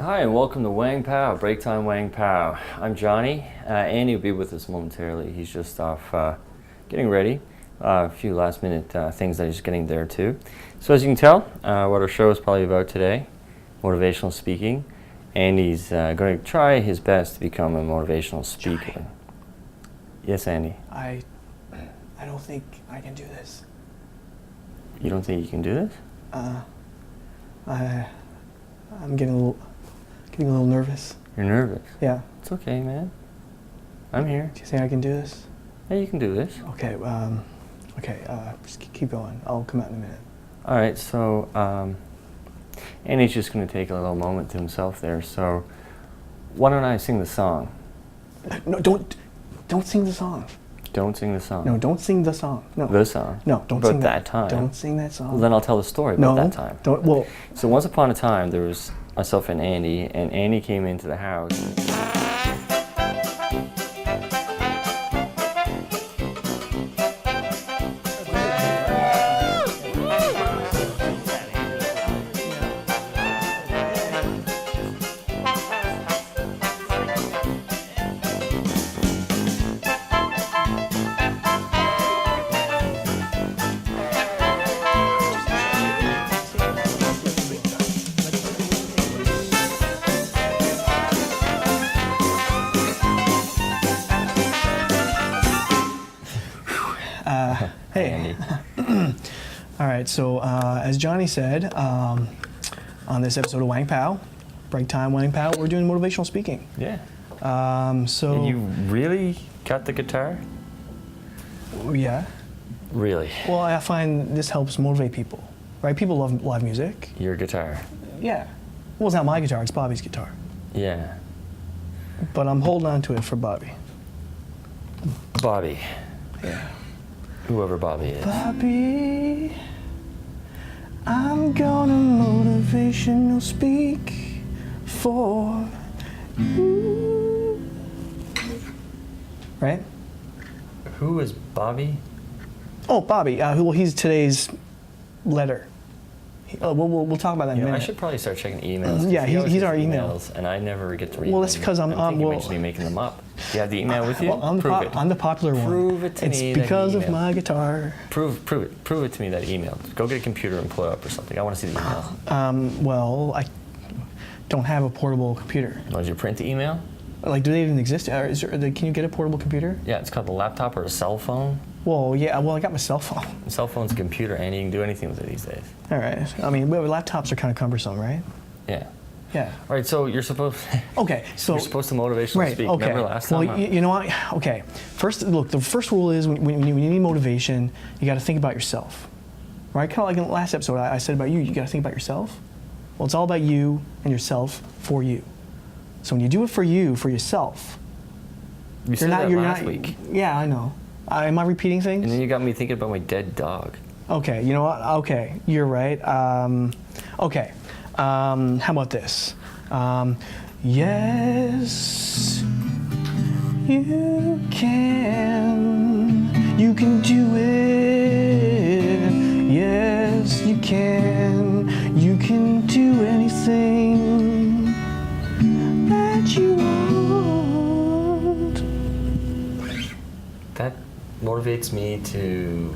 Hi, and welcome to Wang Pao, Break Time Wang Pao. I'm Johnny. Andy will be with us momentarily. He's just off getting ready. A few last minute things that he's getting there too. So as you can tell, what our show is probably about today, motivational speaking. Andy's going to try his best to become a motivational speaker. Johnny. Yes, Andy? I don't think I can do this. You don't think you can do this? I'm getting a little nervous. You're nervous? Yeah. It's okay, man. I'm here. Do you think I can do this? Yeah, you can do this. Okay, just keep going. I'll come out in a minute. All right, so Andy's just going to take a little moment to himself there. So why don't I sing the song? No, don't sing the song. Don't sing the song. No, don't sing the song. No. The song. No, don't about sing that time. Don't sing that song. Well, then I'll tell the story about that time. Don't. Well, So once upon a time, there was myself and Andy came into the house. hey. Andy. All right. So as Johnny said, on this episode of Wang Pao, Break Time Wang Pao, we're doing motivational speaking. Yeah. So And you really got the guitar? yeah. Really? Well, I find this helps motivate people, right? People love live music. Your guitar? Yeah. Well, it's not my guitar, it's Bobby's guitar. Yeah. But I'm holding on to it for Bobby. Bobby. Yeah. Whoever Bobby is. Bobby, I'm gonna motivational speak for you. Right? Who is Bobby? Oh, Bobby. Well, he's today's letter. We'll talk about that in a You know, I minute. should probably start checking emails. Yeah, He always he's gets our email. and I never get to read them. Well, that's because I'm thinking well, you might be making them up. You have the email with you? well, I'm Prove it. the popular one. Prove it to it's me that because of email. my guitar. Prove it to me, that email. Go get a computer and pull it up or something. I want to see the email. Well, I don't have a portable computer. Oh, did you print the email? Like, do they even exist? Can you get a portable computer? Yeah, it's called a laptop or a cell phone. Well, yeah. Well, I got my cell phone. A cell phone's a computer, and you can do anything with it these days. All right. I mean, laptops are kind of cumbersome, right? Yeah. Yeah. All right, so you're supposed Okay. So you're supposed to motivational speak. Okay. Remember last well, time? you know what? Okay. First, look. The first rule is when you need motivation, you got to think about yourself, right? Kind of like in the last episode, I said about you. You got to think about yourself. Well, it's all about you and yourself for you. So when you do it for you, for yourself, you said that last week. Yeah, I know. Am I repeating things? And then you got me thinking about my dead dog. Okay, you know what? Okay, you're right. Okay, how about this? Yes, you can do it. Yes, you can do anything that you want. That motivates me to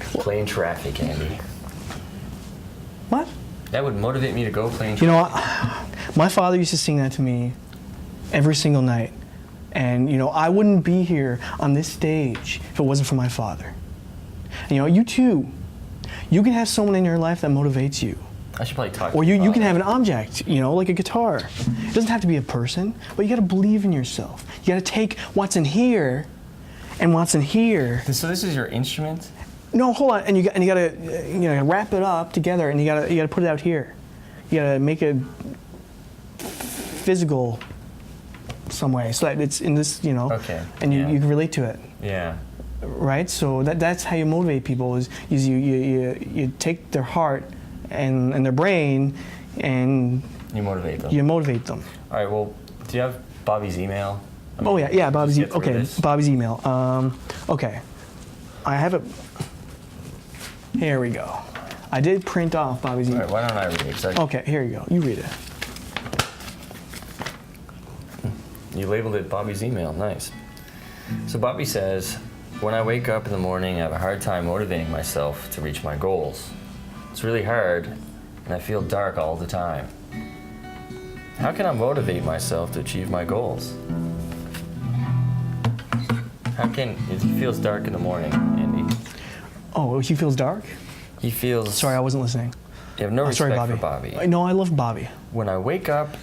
play in traffic, Andy. What? That would motivate me to go play in You traffic. know what? My father used to sing that to me every single night. And, you know, I wouldn't be here on this stage if it wasn't for my father. And, you know, you too. You can have someone in your life that motivates you. I should probably talk to Or your you can father. have an object, you know, like a guitar. It doesn't have to be a person, but you got to believe in yourself. You got to take what's in here and what's in here. So this is your instrument? No, hold on. And you got to wrap it up together, and you got to put it out here. You got to make it physical some way, so that it's in this, you know, Okay. and you, Yeah. you can relate to it, Yeah. right? So that's how you motivate people is you take their heart and their brain and You motivate them. you motivate them. All right, well, do you have Bobby's email? Oh yeah, Bobby's get through okay. this. Bobby's email. Okay, I have it. Here we go. I did print off Bobby's All email. right, why don't I read it? 'Cause Okay, here you go. You read it. You labeled it Bobby's email. Nice. So Bobby says, when I wake up in the morning, I have a hard time motivating myself to reach my goals. It's really hard, and I feel dark all the time. How can I motivate myself to achieve my goals? It feels dark in the morning, Andy. Oh, he feels dark? He feels... Sorry, I wasn't listening. You have no respect sorry, for Bobby. No, I love Bobby. When I wake up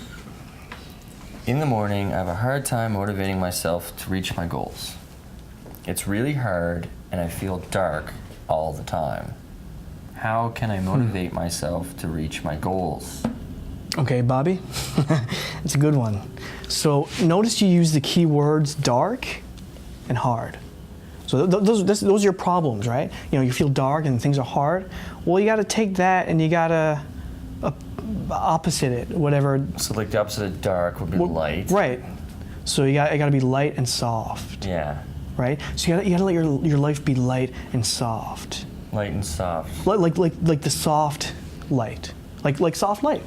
in the morning, I have a hard time motivating myself to reach my goals. It's really hard, and I feel dark all the time. How can I motivate myself to reach my goals? Okay, Bobby, it's a good one. So notice you use the key words dark and hard. So those are your problems, right? You know, you feel dark and things are hard. Well, you got to take that and you got to opposite it, whatever. So like the opposite of dark would be light. Right. So you got to be light and soft. Yeah. Right. So you got to let your life be light and soft. Light and soft. Like the soft light. Like soft light.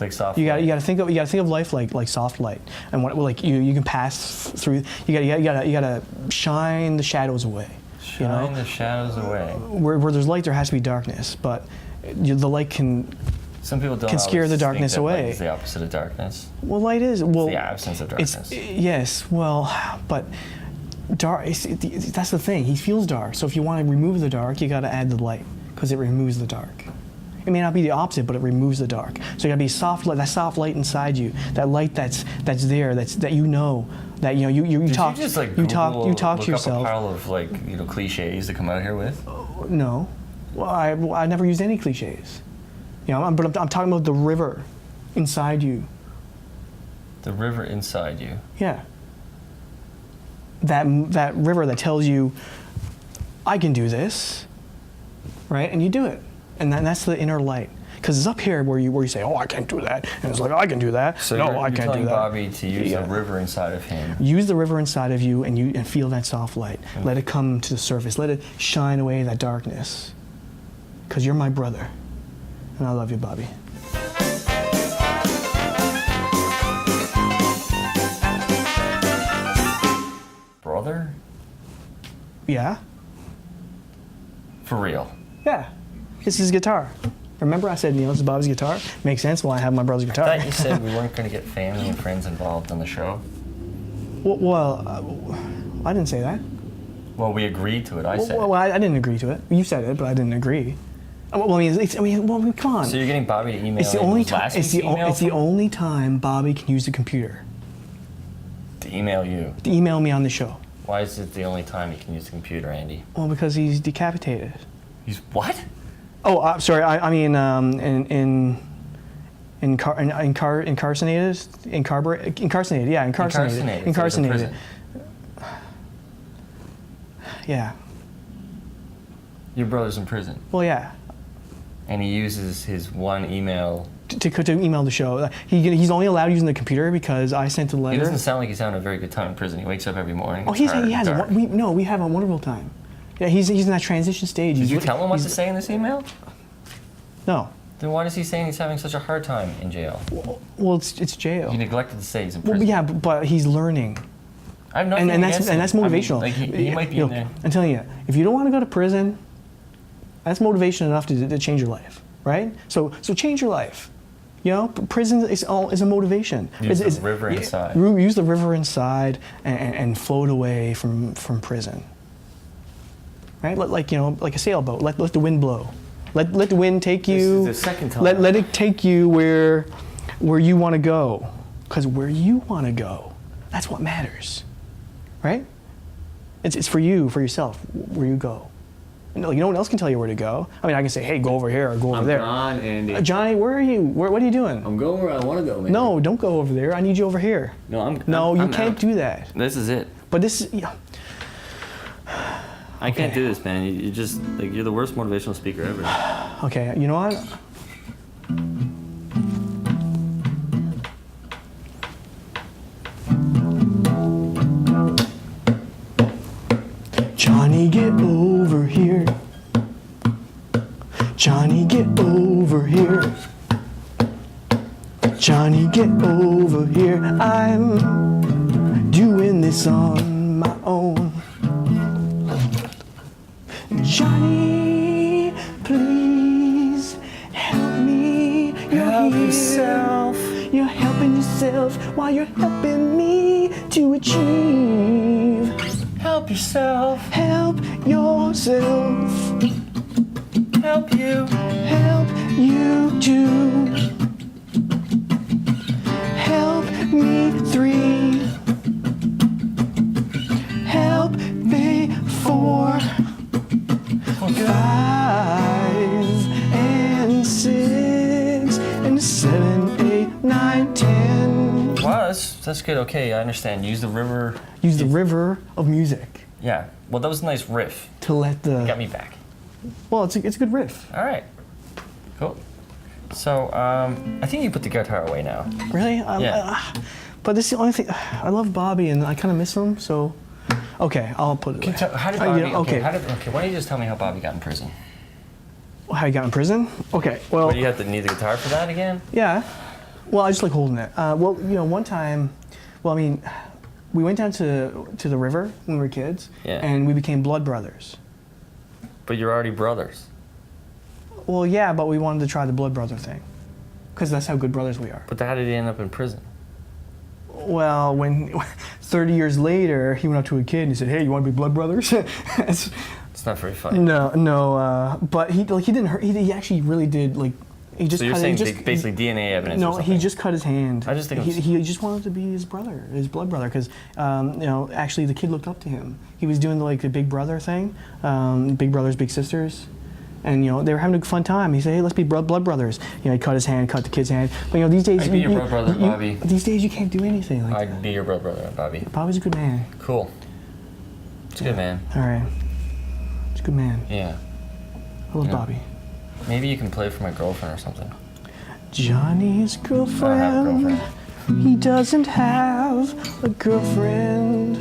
Like soft. You got to think of life like soft light, and like you can pass through. You got to shine the shadows away. Shine the shadows away. Where there's light, there has to be darkness, but the light can. Some people don't can scare the darkness think that away. Light is the opposite of darkness. Well, light is It's the absence of darkness. Yes, well, but dark. That's the thing. He feels dark, so if you want to remove the dark, you got to add the light because it removes the dark. It may not be the opposite, but it removes the dark. So you gotta be soft light, that soft light inside you, that light that's there, that you know, that you talk. Did you just like you talk to look yourself. up a pile of cliches to come out here with? No, well, I never used any cliches. But I'm talking about the river inside you. The river inside you. Yeah. That river that tells you, I can do this, right? And you do it. And that's the inner light, because it's up here where you say, "Oh, I can't do that," and it's like, "I can do that." So no, you're I can't telling do that. Bobby to use the river inside of him. Use the river inside of you, and feel that soft light. Let it come to the surface. Let it shine away that darkness, because you're my brother, and I love you, Bobby. Brother? Yeah. For real? Yeah. It's his guitar. Remember I said, this is Bobby's guitar? Makes sense why I have my brother's guitar. I thought you said we weren't going to get family and friends involved on the show. Well, I didn't say that. Well, we agreed to it. I said Well, I didn't agree to it. You said it, but I didn't agree. Well, come on. So you're getting Bobby to email It's the only time. last week's email? It's the only time Bobby can use the computer. To email you? To email me on the show. Why is it the only time he can use the computer, Andy? Well, because he's decapitated. He's what? Oh, sorry. I mean, incarcerated. Yeah, incarcerated. Incarcerated. Yeah. Your brother's in prison. Well, yeah. And he uses his one email to email the show. He's only allowed using the computer because I sent a letter. He doesn't sound like he's having a very good time in prison. He wakes up every morning. Oh, he has. We have a wonderful time. Yeah, he's in that transition stage. Did you tell him what to say in this email? No. Then why is he saying he's having such a hard time in jail? Well, it's jail. He neglected to say he's in prison. Well, yeah, but he's learning. I have nothing against him. that's motivational. I mean, he might be in there. I'm telling you, if you don't want to go to prison, that's motivation enough to change your life, right? So change your life. Prison is a motivation. Use the river inside. Use the river inside and float away from prison. Right? Like a sailboat. Let the wind blow. Let the wind take you. This is the second time. Let it take you where you want to go. Because where you want to go, that's what matters. Right? It's for you, for yourself, where you go. No one else can tell you where to go. I mean, I can say, hey, go over here or go over there. I'm gone, Andy. Johnny, where are you? What are you doing? I'm going where I want to go, man. No, don't go over there. I need you over here. No, you I'm can't out. do that. This is it. But this is, I can't do this, man. You just you're the worst motivational speaker ever. Okay, you know what? Johnny, get over here. Johnny, get over here. Johnny, get over here. I'm this on my own. Jonny, please help me. Help yourself. You're helping yourself while you're helping me to achieve. Help yourself. Help yourself. Help you. Help you too. Help me 3. Help me 4, 5 and 6 and 7, 8, 9, 10. Wow, that's good. Okay, I understand. Use the river. Use the river of music Yeah. Well, that was a nice riff. to let the. Got me back. Well, it's a good riff. All right. Cool. So, I think you put the guitar away now. Really? Yeah. But this is the only thing. I love Bobby and I kind of miss him, so. Okay, I'll put it away. How did Bobby? yeah, okay. Okay. Why don't you just tell me how Bobby got in prison? How he got in prison? Okay, well. What, do you have to need the guitar for that again? Yeah. Well, I just like holding it. Well, one time, we went down to the river when we were kids, Yeah. and we became blood brothers. But you're already brothers. Well, yeah, but we wanted to try the blood brother thing, because that's how good brothers we are. But how did he end up in prison? Well, when 30 years later, he went up to a kid and he said, "Hey, you want to be blood brothers?" It's not very funny. No, but he didn't hurt. He actually really did like. He just So you're cut saying it, basically DNA evidence? or No, something? he just cut his hand. I just think he just wanted to be his brother, his blood brother, because actually the kid looked up to him. He was doing the big brother thing, big brothers, big sisters, and they were having a fun time. He said, "Hey, let's be blood brothers." He cut his hand, cut the kid's hand. But these days, I'd be your blood brother, Bobby. These days, you can't do anything like that. I'd be your blood brother, Bobby. Bobby's a good man. Cool. It's a good man. All right, he's a good man. Yeah. I love Yeah. Bobby. Maybe you can play for my girlfriend or something. Johnny's I don't have a girlfriend. girlfriend. He doesn't have a girlfriend.